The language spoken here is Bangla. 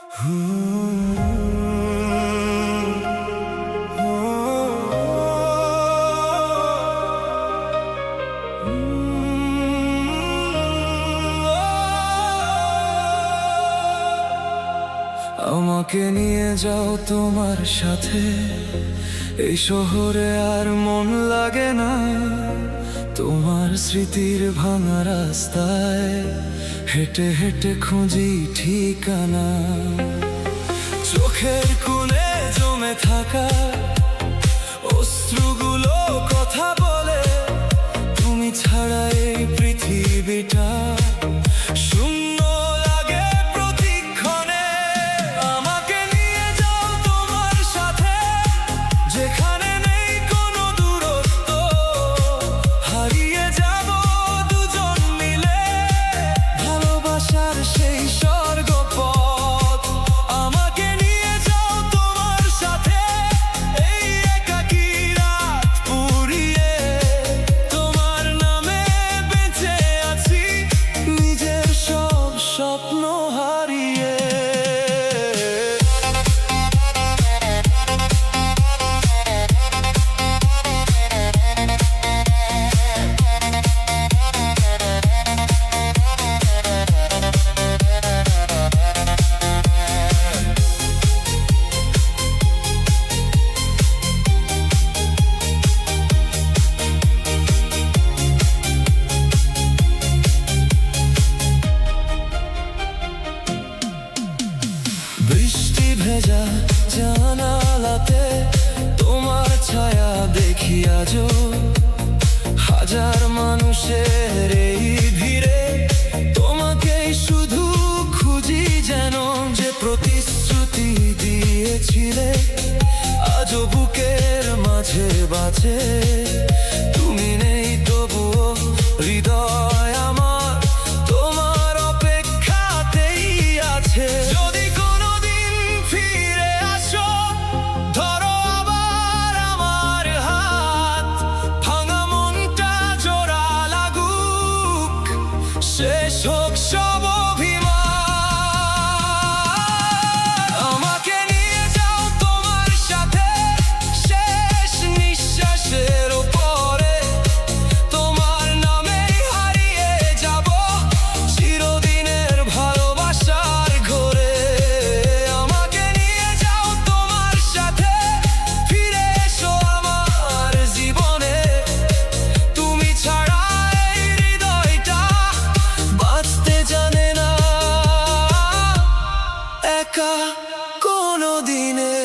আমাকে নিয়ে যাও তোমার সাথে, এই শহরে আর মন লাগে না। তোমার স্মৃতির ভাঙা রাস্তায় হেঁটে হেঁটে খুঁজি ঠিকানা। চোখের কোণে জমে থাকা অশ্রুগুলো কথা বলে, তুমি ছাড়া এই পৃথিবীটা শূন্য লাগে প্রতিক্ষণে। আমাকে নিয়ে যাও তোমার সাথে, যেখানে নেই কোনো দূরত্ব, হারিয়ে যাব দুজন মিলে ভালোবাসার সেই স্বর্গপথ। আমাকে নিয়ে যাও তোমার সাথে, এই একাকী রাত পুড়িয়ে তোমার নামে বেঁচে আছি, নিজের সব স্বপ্ন হারিয়ে। বৃষ্টি ভেজা জানালাতে তোমার ছায়া দেখি আজও, হাজার মানুষের এই ভিড়ে তোমাকেই শুধু খুঁজি, যেন যে প্রতিশ্রুতি দিয়েছিলে আজও বুকের মাঝে বাজে। তুমি নেই তবুও হৃদয় আমার তোমার অপেক্ষাতেই আছে। যদি কোনোদিন ফিরে আসো, ধরো আবার আমার হাত, ভাঙা মনটা জোড়া লাগুক, শেষ হোক সব অভিমান। আমাকে নিয়ে যাও তোমার সাথে, শেষ নিঃশ্বাসের উপরে তোমার নামে হারিয়ে যাব চিরদিনের ভালোবাসার ঘরে। আমাকে নিয়ে যাও তোমার সাথে, ফিরে এসো আমার জীবনে, তুমি ছাড়া এই হৃদয়টা বাঁচতে জানে না একা কোনো দিনে।